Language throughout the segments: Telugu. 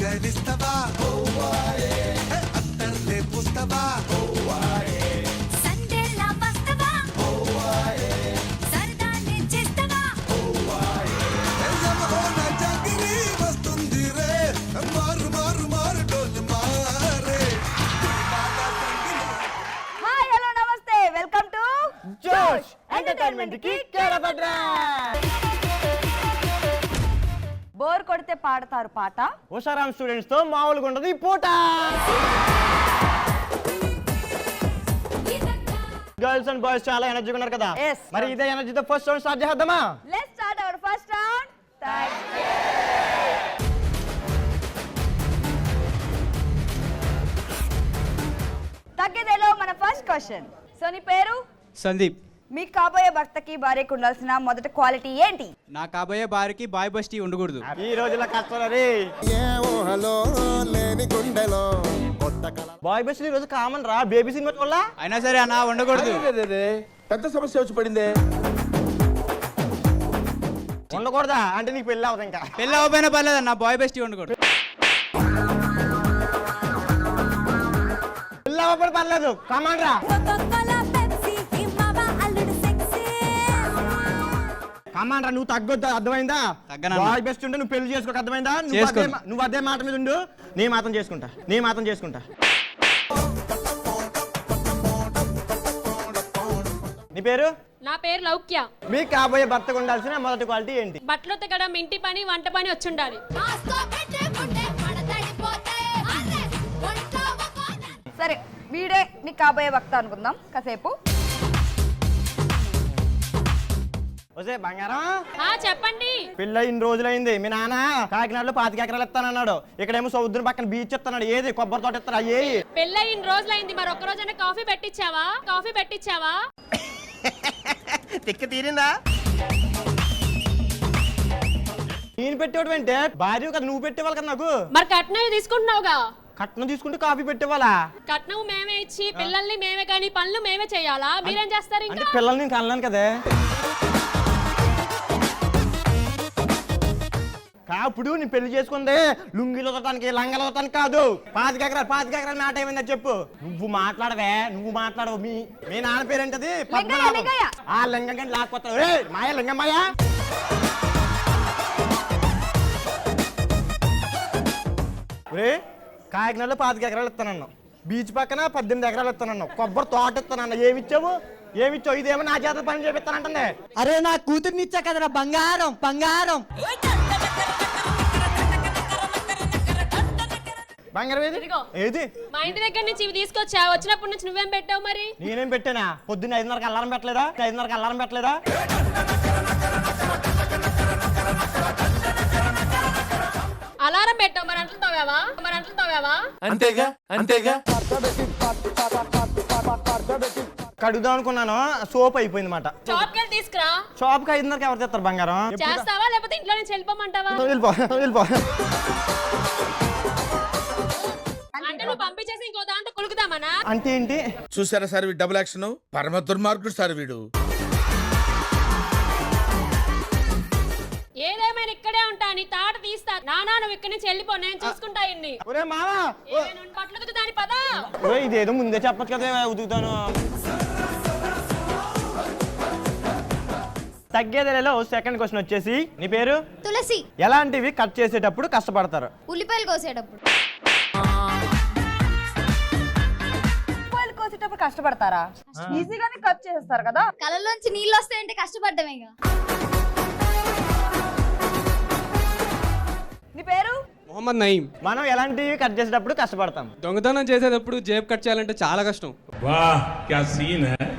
అత్తరిస్తవా అత్తర్లే పుస్తవా బోర్ కొడితే పాడతారు పాట. ఉషారాం స్టూడెంట్స్ తో మామూలుగా ఉండదు ఈ పూట. గర్ల్స్ అండ్ బాయ్స్ చాలా ఎనర్జీగా ఉన్నారు కదా. మరి ఇదే ఎనర్జీతో ఫస్ట్ రౌండ్ స్టార్ట్ చేద్దామా? Let's start our first round. తగ్గేదేలో మన ఫస్ట్ క్వశ్చన్. సో నీ పేరు? సందీప్. మీ కాబోయే భర్తకి భార్యకి ఉండాల్సిన మొదటి క్వాలిటీ ఏంటి? నా కాబోయే భార్యకి బాయ్ బస్టీ ఉండకూడదు. ఈ రోజుల కష్టం బాయ్ బెస్ట్ ఈ రోజు కామన్ రా, బేబీ సినిమా వల్ల. అయినా సరే అన్న ఉండకూడదు. పెద్ద సమస్య వచ్చి పడిందే. ఉండకూడదా అంటే నీకు పెళ్ళి అవ్వదు. ఇంకా పెళ్ళి అవ్వకపోయినా పర్లేదు అన్న, బాయ్ బెస్టీ ఉండకూడదు. పెళ్ళి అవ్వకపోతే పర్లేదు, కామన్ రా. కమాండ్రా నువ్వు తగ్గొద్దు, అర్థమైందా? బాయ్ బెస్ట్ ఉంటే నువ్వు పెళ్లి చేసుకోక, అర్థమైందా? నువ్వు అదే మాట మీద ఉండు. నీ మాత్రం చేసుకుంటా. నీ పేరు? నా పేరు లౌక్య. మీ కాబోయే భర్తకు ఉండాల్సిన మొదటి క్వాలిటీ ఏంటి? బట్టలు ఉతకడం, ఇంటి పని, వంట పని వచ్చి ఉండాలి. సరే వీడే నీ కాబోయే భర్త అనుకుందాం కాసేపు. బంగారం చెప్పండి. పెళ్ళి ఇన్ని రోజులైంది. మీ నాన్న కాకినాడలో 25 ఎకరాలు ఇస్తానన్నాడు, ఇక్కడేమో సముద్రం పక్కన బీచ్ ఇస్తున్నాడు. ఏది కొబ్బరి తోట ఇస్తారా? ఏ పెళ్ళి ఇన్ని రోజులైంది, మరి ఒక్క రోజైనా కాఫీ పెట్టించావా? తిక్క తీరిందా? నేను పెట్టేవాడు అంటే భార్య కదా, నువ్వు పెట్టేవాళ్ళు కదా నాకు. మరి కట్నం తీసుకుంటున్నావుగా. కట్నం తీసుకుంటే కాఫీ పెట్టేవాళ్ళా? కట్నం మేమే ఇచ్చి పిల్లల్ని మేమే, కానీ పనులు మేమే చేయాలా? మీరేం చేస్తారు? ఇంకా పిల్లల్ని నేను కనలేను కదా. ఇప్పుడు నేను పెళ్లి చేసుకుంది లుంగిలు వదటానికి, లంగలు వదటానికి కాదు. 25 ఎకరాలు మాట ఏమైందా చెప్పు. నువ్వు మాట్లాడవు. మీ నాన్న పేరేంటది? ఆ లింగం కంటే లేకపోతావు. మాయా లింగమ్మాయ. కాకినాడలో 25 ఎకరాలు ఇస్తానన్నావు, బీచ్ పక్కన 18 ఎకరాలు ఇస్తానన్నావు, కొబ్బరి తోట ఇస్తానన్నా. ఏమిచ్చావు? ఇదేమో నా చేత పని చేపిస్తానంటే. అరే నా కూతుర్ని ఇచ్చా కదరా బంగారం. బంగారం ఏది? మా ఇంటి దగ్గర నుంచి ఇవి తీసుకొచ్చా. వచ్చినప్పటి నుంచి నువ్వేం పెట్టావు? మరి నేనేం పెట్టానా? పొద్దున్న 5:30కి అల్లారం పెట్టలేదా? అలారం పెట్టావు, మరి అంట్లు తవ్వావా? అంతేగా. కడుగుదాం అనుకున్నాను, సోప్ అయిపోయింది మాట. షాప్ కి తీసుకురా. షాప్ కి 5:30కి ఎవరు తెస్తారు బంగారం? చేస్తావా లేకపోతే ఇంట్లో నుంచి వెళ్ళిపోమంటావా? వెళ్ళిపో. అంటే నువ్వు పంపించేసి ఇంకో దాంట్లో కులుకుదామనా? అంటే ఏంటి? చూసారా సార్ డబుల్ యాక్షన్, పరమ దుర్మార్గుడు సార్ వీడు. ఏదేమైనా ఇక్కడే ఉంటా, నీ తాట తీస్తా. నానా నువ్వు ఇక్కడి నుంచి వెళ్ళిపో, నేను చూసుకుంటా. ఇన్ని బట్టలు ఉతుకుతాని పదా. ఇదేదో ముందే చెప్పచ్చు కదా, ఉతుకుతాను. తగ్గేదేలో సెకండ్ క్వశ్చన్ వచ్చేసి, నీ పేరు? తులసి. ఎలాంటివి కట్ చేసేటప్పుడు కష్టపడతారు? ఉల్లిపాయలు కోసేటప్పుడు. కష్టపడతారా? ఈజీగానే కట్ చేస్తారు కదా. కళ్ళలోంచి నీళ్ళు వస్తాయంటే కష్టపడ్డమేగా. నీ పేరు? మొహమ్మద్ నయీం. మనం ఎలాంటివి కట్ చేసేటప్పుడు కష్టపడతాం? దొంగతనం చేసేటప్పుడు జేబు కట్ చేయాలంటే చాలా కష్టం. వాహ్ క్యా సీన్ హై.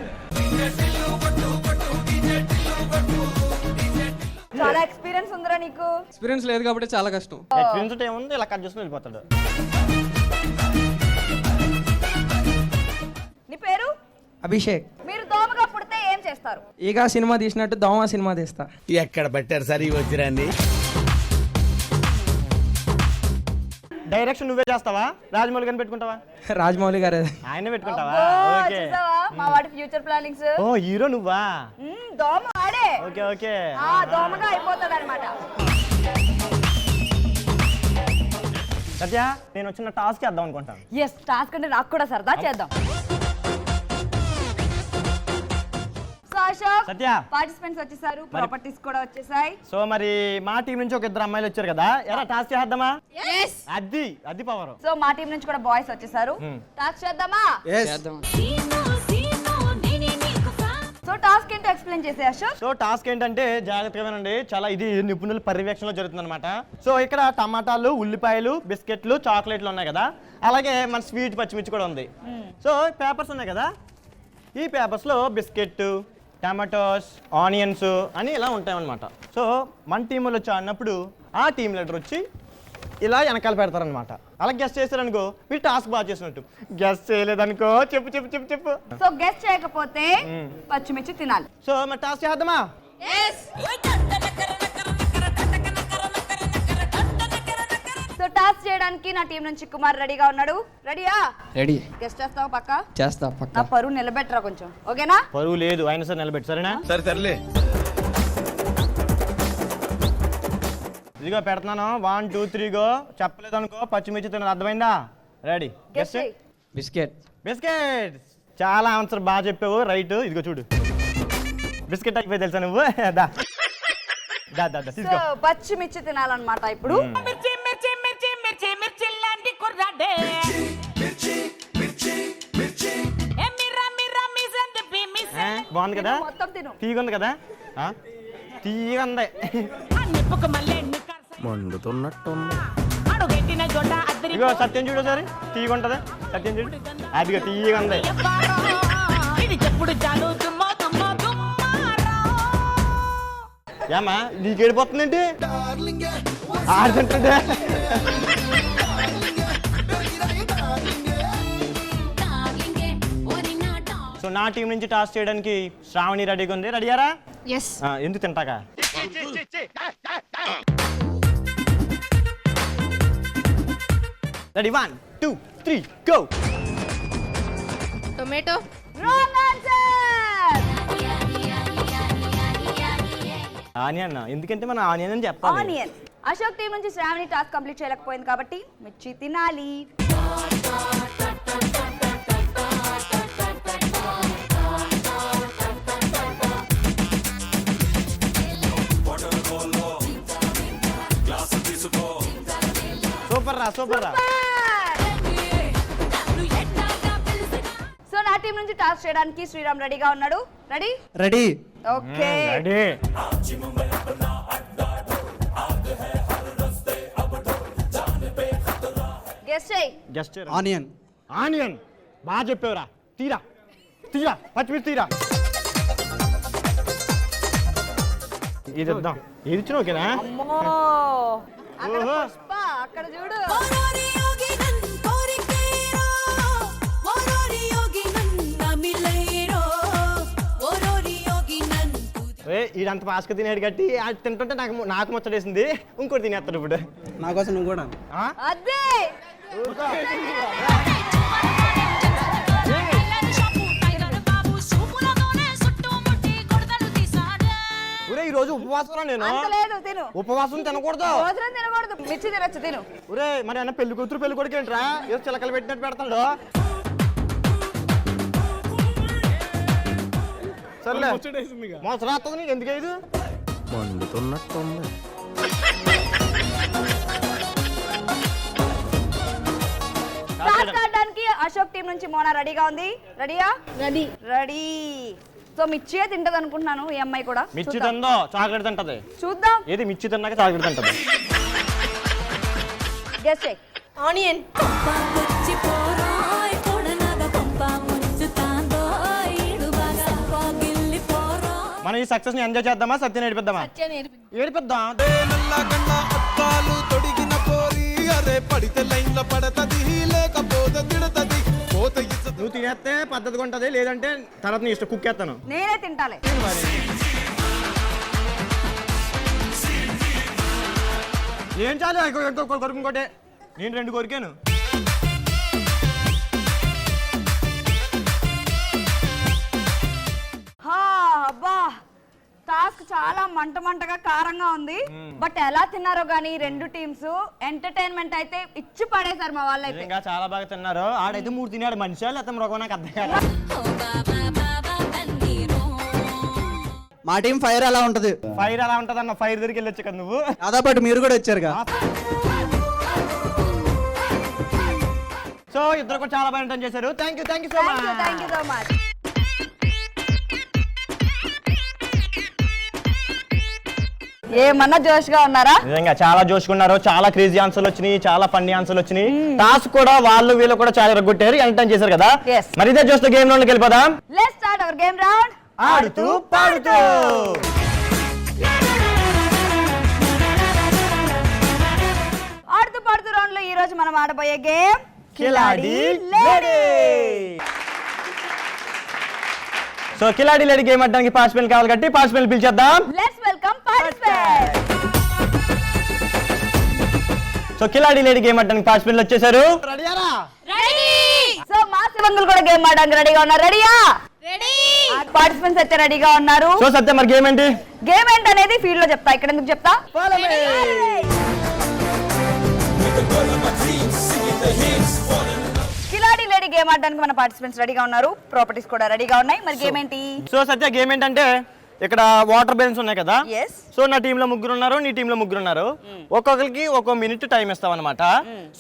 చాలా ఎక్స్పీరియన్స్ ఉందిరా నీకు. ఎక్స్పీరియన్స్ లేదు కాబట్టి చాలా కష్టం. ఎక్స్పీరియన్స్ ఏముంది, ఇలా కట్ చేసుకుని వెళ్ళిపోతాడు. నీ పేరు? అభిషేక్. మీరు దోమగా పుడితే ఏం చేస్తారు? ఈగా సినిమా తీసినట్టు దోమ సినిమా తీస్తా. ఎక్కడ పెట్టారు సార్ ఈ వజ్రాన్ని? డైరెక్షన్ నువ్వే చేస్తావా, రాజమౌళి గారిని పెట్టుకుంటావా? రాజమౌళి గారు ఆయన పెట్టుకుంటావా? మా వాడి ఫ్యూచర్ ప్లానింగ్స్. ఓ హీరో నువ్వా? దోమ ఆడే. Okay okay. దోమగా అయిపోతాడు అన్నమాట. సత్య నేను వచ్చిన టాస్క్ చేద్దాం అనుకుంటాను. ఎస్, టాస్క్ అంటే నాకు కూడా సరదా, చేద్దాం. సో అశోక్, సత్య. పార్టిసిపెంట్స్ వచ్చేసారు, ప్రాపర్టీస్ కూడా వచ్చేసాయి. సో మరి మా టీం నుంచి ఒక ఇద్దరు అమ్మాయిలు వచ్చారు కదా, ఎలా టాస్క్ చేద్దామా? Yes. అది పవర్. సో మా టీం నుంచి కూడా బాయ్స్ వచ్చేసారు. టాస్క్ చేద్దామా? సో టాస్క్ ఏంటో ఎక్స్ప్లెయిన్ చేసే అశోక్. సో టాస్క్ ఏంటంటే జాగ్రత్తగా వినండి, చాలా ఇది నిపుణుల పర్యవేక్షణలో జరుగుతుంది అనమాట. సో ఇక్కడ టమాటాలు, ఉల్లిపాయలు, బిస్కెట్లు, చాక్లెట్లు ఉన్నాయి కదా, అలాగే మన స్వీట్ పచ్చిమిర్చి కూడా ఉంది. సో పేపర్స్ ఉన్నాయి కదా, ఈ పేపర్స్లో బిస్కెట్, టమాటోస్, ఆనియన్స్ అని ఇలా ఉంటాయన్నమాట. సో మన టీం వాళ్ళు వచ్చి ఆడినప్పుడు ఆ టీం లీడర్ వచ్చి ఇలా వెనకాల పెడతారనమాట. అలా గెస్ట్ చేశారనుకో మీరు టాస్క్ బాగా చేసినట్టు, గెస్ట్ చేయలేదనుకో చెప్పు చెప్పు చెప్పు చెప్పు. సో గెస్ట్ చేయకపోతే పచ్చిమిర్చి తినాలి. సో మరి టాస్క్ చేద్దామా? సో టాస్క్ చేయడానికి నా టీం నుంచి కుమార్ రెడీగా ఉన్నాడు. రెడీయా? రెడీ గెస్ట్ చేస్తావు పక్క? చేస్తా నా పక్క. పరువు నిలబెట్టరా కొంచెం, ఓకేనా? పరువు లేదు, అయినా సరే నిలబెట్టి, సరేనా? సరే సర్లే. ఇదిగో పెడుతున్నాను, 1 2 3 గో. చెప్పలేదు అనుకో పచ్చిమిర్చి తినదు, అర్థమైందా? రెడీ? గెస్ట్ చేయి. బిస్కెట్. బిస్కెట్. చాలా ఆన్సర్ బాగా చెప్పావు, రైట్. ఇదిగో చూడు, బిస్కెట్ అయిపోయి తెలుసా నువ్వు? దా దా దా దా, సో తీసుకో. పచ్చిమిర్చి తినాలన్నమాట ఇప్పుడు. బాగుంది కదా, మొత్తం తిను. తీగుంది కదా, తీయగా ఉంది. ఇదిగో సత్యం చూడు ఒకసారి, తీయగా ఉంటది. సత్యం చూడు, అదిగో తీయగా ఉంది. ఏమా నీకు ఏడిపోతుందండి? ఆడుతుంటే సో నా టీం నుంచి టాస్ చేయడానికి శ్రావణి రెడీగా ఉంది. రెడీయారా? ఎస్. ఎందుకు తింటాక? Ready, 1 2 3 go. Tomato. Wrong answer. Onion. ఎందుకంటే మన ఆనియన్ అని చెప్పాలి. ఆనియన్. అశోక్ టీం నుంచి శ్రావణి టాస్క్ కంప్లీట్ చేయలేకపోయింది కాబట్టి మిర్చి తినాలి. సూపర్ రా, సూపర్ రా. సో నా టీం నుంచి టాస్క్ చేయడానికి శ్రీరామ్ రెడీగా ఉన్నాడు. Ready? Ready. Okay. Ready. Guess చేయి. Just onion. ఆనియన్. బాగా చెప్పావురా. తీరా తీరా, పచ్చిమిర్చి తీరా. ఇది ఇద్దాం. ఇది ఇచ్చిన ఓకేనా? అమ్మో, అక్కడ ఓహో. పుష్ప, అక్కడ చూడు. ఈడంత పాస్క తినేడు కట్టి అది తింటుంటే నాకు ముచ్చటేసింది. ఇంకోటి తినేస్తాడు ఇప్పుడు. నా కోసం నువ్వు కూడా. ఆ? అదే. ఒరే ఈ రోజు ఉపవాసం నేను. అంత లేదు, తిను. ఉపవాసం తినకూడదు. భోజనం తినకూడదు, మిర్చి తినొచ్చు, తిను. ఒరే మరి అన్న పెళ్లి కూతురు పెళ్లి కొడుకు ఏంట్రా ఏదో చిలకలు పెట్టినట్టు పెడతాడు. సర్లే మోసం రాస్తుంది నీకు, ఎందుకు ఇది టాస్క్ ఆడడానికి అశోక్ టీం నుంచి మోనా రెడీగా ఉంది. రెడీయా? రెడీ. రెడీ. సో మిర్చియే తింటది అనుకుంటున్నాను ఈ అమ్మాయి కూడా. మిర్చి చూద్దాం. తిందో చాక్లెట్ తింటది. చూద్దాం. ఏది మిర్చి తిన్నాక చాక్లెట్ తింటది. గెస్ చేయి. ఆనియన్. మనం ఈ సక్సెస్ ని ఎంజాయ్ చేద్దామా, సత్యం ఏడిపిద్దామా? ఏడిపిద్దాం. నువ్వు తినేస్తే పద్ధతిగా ఉంటది, లేదంటే తర్వాత నీ ఇష్టం కుక్కేస్తాను. నేనే తింటాలే. ఏం చాలు కొరకు ఇంకోటి. నేను 2 కొరికాను. అబ్బా, టాస్క్ చాలా మంటగా కారంగా ఉంది. బట్ ఎలా తిన్నారో గానీ రెండు టీమ్స్ ఎంటర్టైన్మెంట్ అయితే ఇచ్చి పడేశారు మా వాళ్ళు అయితే. ఇంకా చాలా బాగా తిన్నారు. ఆడైతే 3 తిన్నాడు మనిషి లేకపోతే మృగం నాకు అర్థం కాదు. మా టీం ఫైర్ అలా ఉంటది. ఫైర్ అలా ఉంటది అన్న, ఫైర్ దగ్గరికి వెళ్ళొచ్చు కదా నువ్వు. నాతో పాటు మీరు కూడా వచ్చారుగా. సో ఇద్దరు కూడా చాలా బాగా ఎంటర్టైన్ చేశారు. Thank you so much. Thank you so much. ఏమన్నా జోష్గా ఉన్నారా? నిజంగా చాలా జోష్కున్నారు. చాలా క్రేజీ ఆన్సర్లు వచ్చినాయి, చాలా ఫన్నీ ఆన్సర్లు వచ్చినాయి. టాస్క్ కూడా వీళ్ళు కూడా చాలా ఎరగొట్టారు, ఎంటర్టైన్ చేశారు కదా. Yes. మరి ఇదే జోష్తో గేమ్ లోకి వెళ్ళిపోదాం. Let's start our game round. ఆడుతూ పాడుతూ. ఆడుతూ పాడుతూ రౌండ్ లో ఈ రోజు మనం ఆడబోయే గేమ్ కిలాడి లేడీ. సో కిలాడి లేడీ గేమ్ ఆడడానికి పార్టిసిపెంట్ కావాలి కాబట్టి పార్టిసిపెంట్ పిలిచేద్దాం. Let's welcome participant. సో కిలాడి లేడీ గేమ్ ఆడడానికి పార్టిసిపెంట్ వచ్చేసారు. రెడీయారా? రెడీ. సో మా శివంగులు కూడా గేమ్ ఆడడానికి రెడీగా ఉన్నారు. రెడీయా? రెడీ. పార్టిసిపెంట్స్ అయితే రెడీగా ఉన్నారు. సో సత్య మరి గేమ్ ఏంటి? గేమ్ ఏంటనేది ఫీల్డ్ లో చెప్తా, ఇక్కడ ఎందుకు చెప్తా. కిలాడి లేడీ గేమ్ ఆడడానికి మన పార్టిసిపెంట్స్ రెడీగా ఉన్నారు, ప్రాపర్టీస్ కూడా రెడీగా ఉన్నాయి. మరి గేమ్ ఏంటి? సో సత్య గేమ్ ఏంటంటే ఇక్కడ వాటర్ బెలూన్స్ ఉన్నాయి కదా. Yes. సో నా టీంలో 3 ఉన్నారు, నీ టీంలో 3 ఉన్నారు. ఒక్కొక్కరికి 1 మినిట్ టైం ఇస్తాం అనమాట.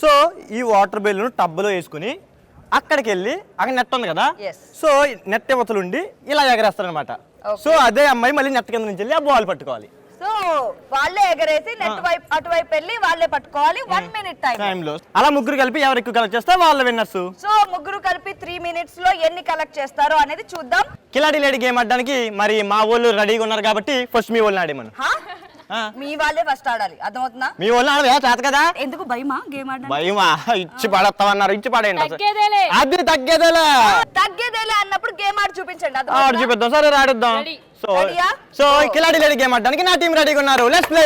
సో ఈ వాటర్ బెలూన్ టబ్బులో వేసుకుని అక్కడికి వెళ్ళి అక్కడ నెట్ ఉంది కదా. Yes. సో నెట్ ఇవతలుండి ఇలా ఎగరేస్తారనమాట. సో అదే అమ్మాయి మళ్ళీ నెట్ కింద నుంచి వెళ్ళి ఆ బాల్ పట్టుకోవాలి. సో వాళ్ళే ఎగరేసి నెట్ వైపు అటువైపు వెళ్ళి వాళ్ళే పట్టుకోవాలి. 1 మినిట్ టైంలో అలా 3 కలిపి ఎవరు ఎక్కువ కలెక్ట్ చేస్తే వాళ్ళ విన్నర్స్. సో 3 కలిపి 3 మినిట్స్ లో ఎన్ని కలెక్ట్ చేస్తారో అనేది చూద్దాం. కిలాడి లేడీ గేమ్ ఆడడానికి మరి మా వాళ్ళు రెడీగా ఉన్నారు కాబట్టి ఫస్ట్ మీ వాళ్ళని ఆడేమను. మీ వాళ్ళే ఫస్ట్ ఆడాలి, అర్థమవుతుందా? మీ వాళ్ళు ఆడవే చేత కదా. ఎందుకు భయమా గేమ్ ఆడడానికి? భయమా? ఇచ్చి పడేస్తామన్నారు, ఇచ్చి పడేయండి. తగ్గేదేలే. అది తగ్గేదేలే. తగ్గేదేలే అన్నప్పుడు గేమ్ ఆడి చూపించండి. ఆడు చూపిద్దాం. సరే ఆడిద్దాం. Ready. సో కిలాడి లేడీ గేమ్ ఆడడానికి నా టీం రెడీగా ఉన్నారు. Let's play.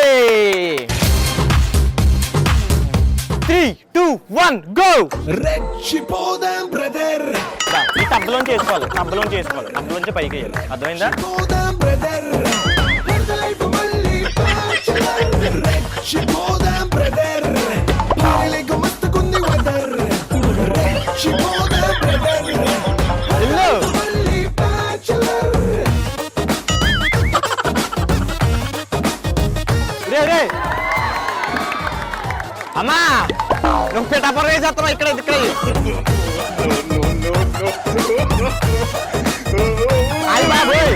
3, 2, 1 గో. రెచ్చిపోదాం బ్రదర్, ఈ టబ్లోంచి చేసుకోవాలి, టబ్లోంచి చేసుకోవాలి, టబ్లోంచి పైకి వేయాలి. అర్థమైందా? పోదాం బ్రదర్, లైఫ్ మళ్ళీ బ్యాచులర్. రెచ్చిపోదాం బ్రదర్, పాలెకు మస్తుకుంది వెదర్. రెచ్చిపోదాం బ్రదర్, ఇల్లు మళ్ళీ బ్యాచులర్. రే అమ్మా, నువ్వు పిఠాపురం వేసేస్తావు. ఇక్కడ అయ్య బాబోయ్.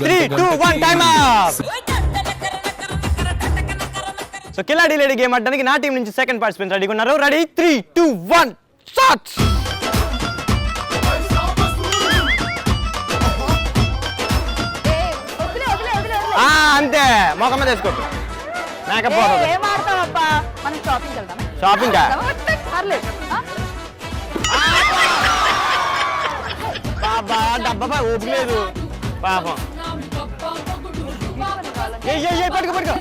3, 2, 1 టైమ్ అప్. సో కిలాడి లేడీ గేమ్ ఆడడానికి నా టీం నుంచి సెకండ్ పార్టిసిపెంట్ రెడీగా ఉన్నారు. Ready 3, 2, 1 start. అంతే మొఖం మీద వేసుకోవచ్చు. మేకప్ ఏం ఆడతావబ్బా? మనం షాపింగ్ వెళ్దాం. షాపింగ్ పర్లేదు. బాబా డబ్బా ఓపిక లేదు పాపం. పడుకో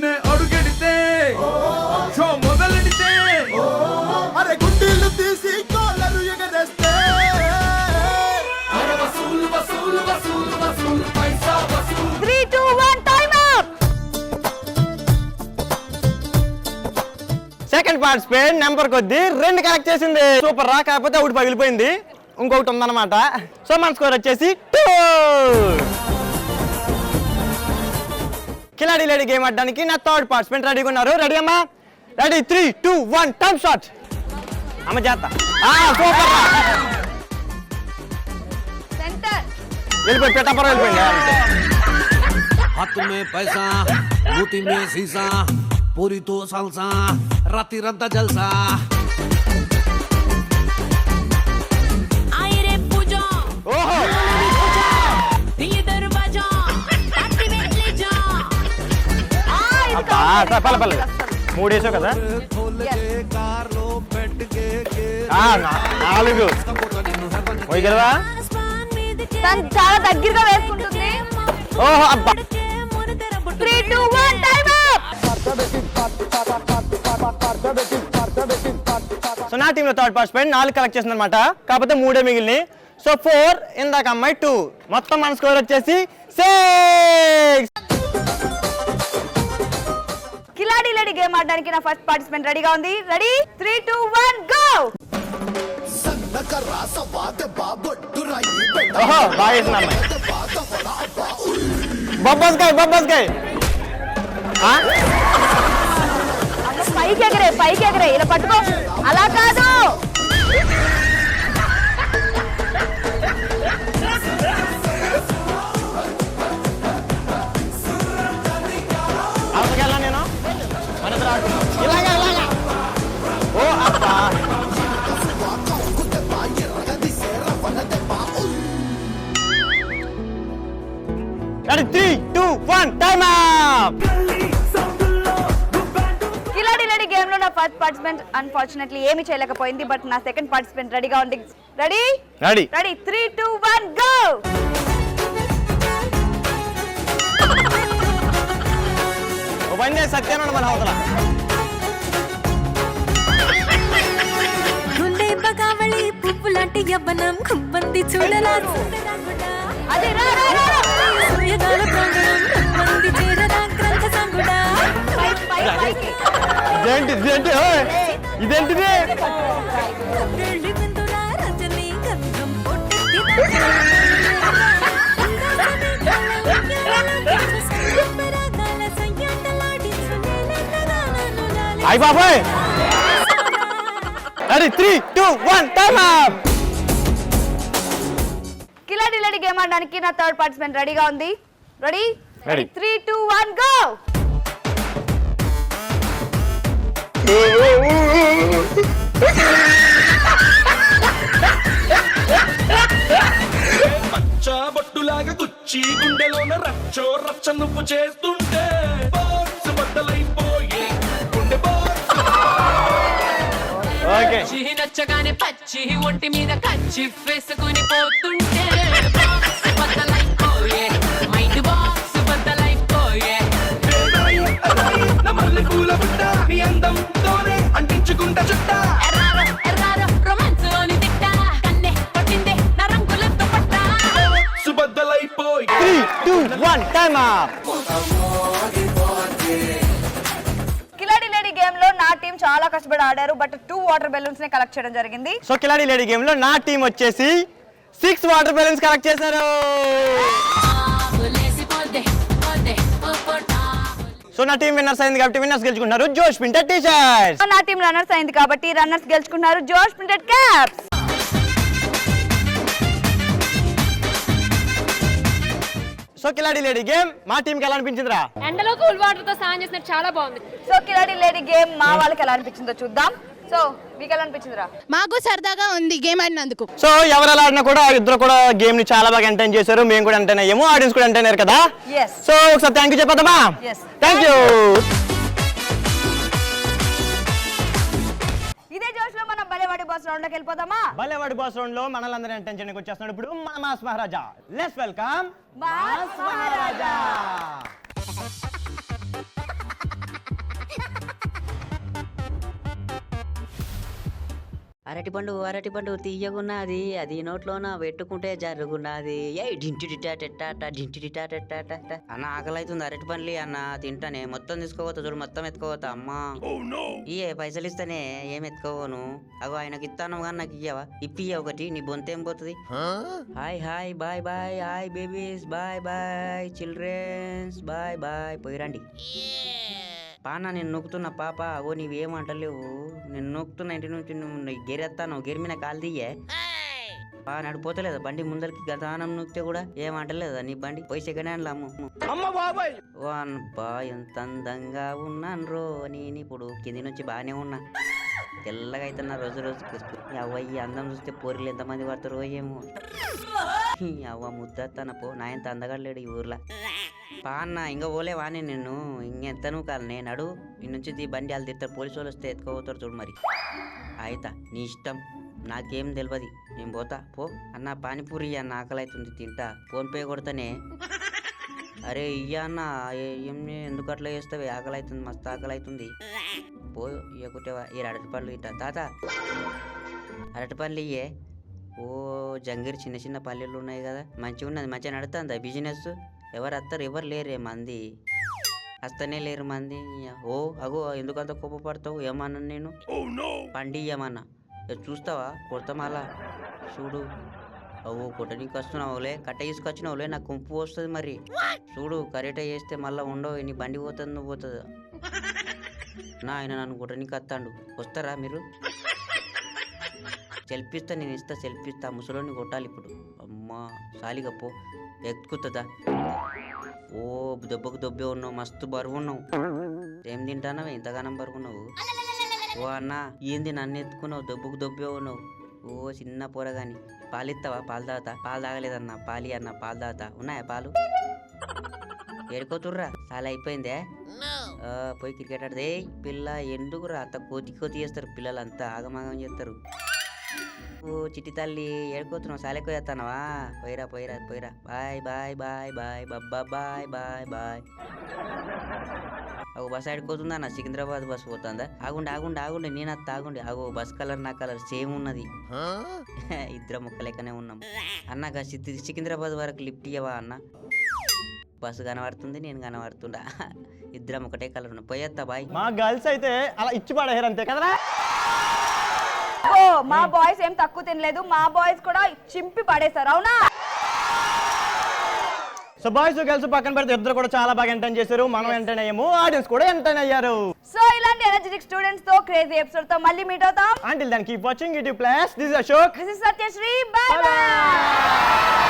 నే అడుగెడితే షో మొదలెడితే అరే గుడ్డీలు తీసి కాలరు ఎగరేస్తే అరే వసూలు వసూలు వసూలు వసూలు పైసా వసూలు. 3, 2, 1 time up. Second participant number కొద్ది 2 కలెక్ట్ చేసింది. సూపర్ రా, కాకపోతే ఒకటి పగిలిపోయింది, ఇంకొకటి ఉందన్నమాట. సో మన స్కోర్ వచ్చేసి 2. కిలాడి లేడీ గేమ్ ఆడడానికి నా థర్డ్ పార్టిసిపెంట్ రెడీగా ఉన్నారు. రెడీ అమ్మా? Ready 3, 2, 1 time shot. అమ్మ చేస్తా. సూపర్ రా. సెంటర్ వెళ్ళిపోయి పెట్టాపురం వెళ్ళిపోయింది. हाथ में पैसा बूटी में शीशा पूरी तो सालसा राती रंता जलसा आई रे पूजा ఓహో ये दरवाजा पार्टी में ले जा. పర్లేదు 3 వేసావు కదా. 4 పోయగలవా? తను చాలా దగ్గరగా వేసుకుంటుంది. ఓహో అబ్బా. 3, 2, 1 టైమ్ అప్. సో నా టీంలో థర్డ్ పార్టిసిపెంట్ 4 కలెక్ట్ చేసింది అనమాట, కాకపోతే 3 మిగిలినాయి. సో 4, ఇందాక అమ్మాయి 2, మొత్తం మన స్కోర్ వచ్చేసి 6. కిలాడి లేడీ గేమ్ ఆడడానికి నా ఫస్ట్ పార్టిసిపెంట్ రెడీగా ఉంది. Ready 3, 2, 1 go. ఓహో బాగా వేసింది అమ్మాయి. బొబ్బస్కాయ్ పైకి ఎగరే ఇలా పట్టుకో, అలా కాదు. అవతకెళ్ళా నేను ఇలాగా ఓ అబ్బా. Ready, 3, 2, 1, time up. కిలాడి lady game లో నా ఫస్ట్ పార్టిసిపెంట్ అన్ఫార్చునేట్లీ ఏమీ చేయలేకపోయింది, బట్ నా సెకండ్ పార్టిసిపెంట్ రెడీగా ఉంది. Ready 3, 2, 1 go. వందే సత్యానంద మన అవతల. గుండె బగావళి పువ్వు లాంటి యవ్వనం కుంబంది చూడరా అది రా రా రా. సూర్యగాల ప్రాంగణం కుంబంది చేరరా గ్రంథ సంగుడా పైకి ఇదేంటిది ఇదేంటిది? వెళ్ళి విందురా రజనీ గంధం పొట్టెత్తి అయ్ బాబాయ్. Ready, 3, 2, 1, time up. కిలాడి lady game ఆడడానికి నా థర్డ్ పార్టిసిపెంట్ రెడీగా ఉంది. Ready Ready. 3, 2, 1 గో. బొట్టులాగా గుచ్చి గుండెలోన రచ్చో రచ్చ నువ్వు చేస్తుంటే బాక్స్ బద్దలైపోయే గుండె ఓకే నచ్చగానే పచ్చి ఒంటి మీద కచ్చి వేసుకుని పోతుంటే బాక్స్ బద్దలైపోయే మైండ్ బాక్స్ బద్దలైపోయే మల్లె పూల బుట్ట నీ అందంతోనే అంటించుకుంటా చుట్టా ఎర్రారో రొమాన్స్ లోని తిట్ట కన్నే కొట్టిందే నా రంగులతో పట్ట సుబద్దలైపోయి 3, 2, 1, time up. కిలాడి లేడీ గేమ్ లో నా టీం చాలా కష్టపడి ఆడారు, బట్ 2 వాటర్ బెలూన్స్ ని కలెక్ట్ చేయడం జరిగింది. సో కిలాడి లేడీ గేమ్ లో నా టీం వచ్చేసి 6 వాటర్ బెలూన్స్ కలెక్ట్ చేశారు. సో నా టీం విన్నర్స్ అయింది కాబట్టి విన్నర్స్ గెలుచుకున్నారు జోష్ ప్రింటెడ్ టీ షర్ట్స్. నా టీం రన్నర్స్ అయింది కాబట్టి రన్నర్స్ గెలుచుకున్నారు జోష్ ప్రింటెడ్ క్యాప్స్. సో కిలాడి లేడీ గేమ్ మా టీంకి ఎలా అనిపించిందిరా? ఎండలో కూల్ వాటర్ తో స్నానం చేసినట్టు చాలా బాగుంది. సో కిలాడి లేడీ గేమ్ మా వాళ్ళకి ఎలా అనిపించిందో చూద్దాం. సో మీకు ఎలా అనిపించిందిరా? మాకు సరదాగా ఉంది గేమ్ ఆడినందుకు. సో ఎవరు ఎలా ఆడినా కూడా ఇద్దరు కూడా గేమ్ ని చాలా బాగా ఎంటర్టైన్ చేశారు, మేము కూడా ఎంటర్టైన్ అయ్యాము, ఆడియన్స్ కూడా ఎంటర్టైన్ అయ్యారు కదా. Yes. సో ఒకసారి థ్యాంక్ యూ చెప్పేద్దామా? Yes. Thank you. ఇదే జోష్ లో మనం బలేవాడి బాస్ రౌండ్ లోకి వెళ్ళిపోదామా? బలేవాడి బాస్ రౌండ్ లో మనల్ని ఎంటర్టైన్ చేయడానికి వచ్చేస్తున్నాడు ఇప్పుడు మన mass Maharaja. Let's welcome mass Maharaja. అరటిపండు తీయగున్నది, అది నోట్లోన పెట్టుకుంటే జరుగున్నది. ఏ డింటిడిటాట అన్న ఆకలి అవుతుంది, అరటిపండ్లి అన్న తింటానే. మొత్తం తీసుకోవద్దు చూడు, మొత్తం ఎత్తుకోవద్దా అమ్మా. ఇయే పైసలు ఇస్తానే ఏం ఎత్తుకోవను. అగో ఆయనకి ఇస్తాను కానీ నాకు ఇయ్యవా? ఇప్పియ్య ఒకటి, నీ బొంతేం పోతుంది. Hi bye hi babies, bye childrens, bye పోయిరండి. పానా నేను నొక్కుతున్నా పాప. ఓ నీవేమంటలేవు, నేను నొక్కుతున్నా ఇంటి నుంచి. నువ్వు గెరెత్తాను, గెరి మీద కాలు తీయే. బా నడిపోతలేదా బండి ముందరికి? గదానం నొక్కితే కూడా ఏమంటలేదా నీ బండి? పోయి సెకండ్ హ్యాండ్ అమ్ము. ఓ అబ్బా ఎంత అందంగా ఉన్నాను రో. నేను ఇప్పుడు కింది నుంచి బాగానే ఉన్నా, తెల్లగా అవుతున్నా రోజుకి. అవ్వయ్యి అందం చూస్తే పోరీలు ఎంతమంది పడతారో ఏమో. అవ్వ ముద్దన్న పో, నా ఎంత అందగలేడు ఈ ఊర్లో. పా అన్న ఇంకా పోలేవా నిన్ను ఇంకెంతను కాదు. నేను అడు నుంచి ఈ బండి వాళ్ళు తిడతారు, పోలీసు వాళ్ళు వస్తే ఎత్తుకోపోతారు చూడు. మరి అయితా నీ ఇష్టం, నాకేం తెలియదు, నేను పోతా పో. అన్న పానీపూరి అన్న ఆకలి అవుతుంది, తింటా. ఫోన్ పే కొడతానే. అరే ఇయ్యా అన్న, ఎందుకు అట్లా చేస్తావే? ఆకలి అవుతుంది, మస్తు ఆకలి అవుతుంది. పో ఇయ్యకుంటేవా ఈ అరటి పండ్లు తింటా తాత అరటి పండ్లు ఇయ్యే ఓ జంగిరి చిన్న చిన్న పల్లెలు ఉన్నాయి కదా మంచిగా ఉన్నది మంచిగా నడుతుందా బిజినెస్ ఎవరు వస్తారు ఎవరు లేరే మంది వస్తనే లేరు మంది ఓ అగో ఎందుకంత కోపపడతావు ఏమన్నా నేను పండి ఏమన్నా చూస్తావా కొడతామలా చూడు అవు కొట్టడానికి వస్తున్నావులే కట్ట తీసుకొచ్చినావులే నాకు కుంపు వస్తుంది మరి చూడు కరెక్ట్ చేస్తే మళ్ళీ ఉండవు నీ బండి పోతుంది నువ్వు పోతుంది నా ఆయన నన్ను కొట్టడానికి వస్తాడు వస్తారా మీరు సెల్ఫీ ఇస్తా నేను ఇస్తా సెల్ఫీ ఇస్తా ముసలోని కొట్టాలి ఇప్పుడు అమ్మా సాలిగా పో ఎక్కుతుందా ఓ దెబ్బకు దొబ్బే ఉన్నావు మస్తు బరువు ఉన్నావు ఏం తింటానావు ఎంతగానం బరువున్నావు ఓ అన్న ఏంది నన్ను ఎత్తుకున్నావు దెబ్బకు దొబ్బే ఉన్నావు ఓ చిన్న పోరగాని పాలు ఇస్తావా పాలు తాగుతా పాలు తాగలేదన్నా పాలి అన్న పాలు తాగుతా ఉన్నాయా పాలు ఏడుకోతుర్రా చాలా అయిపోయిందే పోయి క్రికెట్ ఆడితే పిల్ల ఎందుకురా అంత కోతి చేస్తారు పిల్లలంతా ఆగమాగం చేస్తారు ఓ చిట్టి తల్లి ఏడుకోతున్నావు సాలెక్కువ చేస్తానవా పోయిరా పోయిరా పోయిరా బాయ్ బాయ్ బాయ్ బాయ్ బబ్బా బాయ్ బాయ్ బాయ్ అగో బస్ ఆడుకోతుందా నా సికింద్రాబాద్ బస్ పోతుందా ఆగుండి నేను అది తాగుండి అగో బస్ కలర్ నా కలర్ సేమ్ ఉన్నది ఇద్దరం ఒక్క లెక్కనే ఉన్నాం అన్న సికింద్రాబాద్ వరకు లిఫ్ట్ ఇవ్వవా అన్న బస్సు కనబడుతుంది నేను కనబడుతుండా ఇద్దరం ఒకటే కలర్ ఉన్నాం పోయేస్తా బాయ్ మా గర్ల్స్ అయితే అలా ఇచ్చి పడేయారు అంతే కదరా ఓ మా బాయ్స్ ఏం తక్కువ తినలేదు మా బాయ్స్ కూడా చింపి పడేశారు అవునా సో బాయ్స్ గర్ల్స్ పక్కన పెడితే ఇద్దరు కూడా చాలా బాగా ఎంటర్టైన్ చేశారు మనం ఎంటర్టైన్ అయ్యాము ఆడియన్స్ కూడా ఎంటర్టైన్ అయ్యారు సో ఇలాంటి ఎనర్జెటిక్ స్టూడెంట్స్ తో క్రేజీ ఎపిసోడ్ తో మళ్ళీ మీట్ అవుతాం until then keep watching YouTube plus this is Ashok this is Satyasri bye by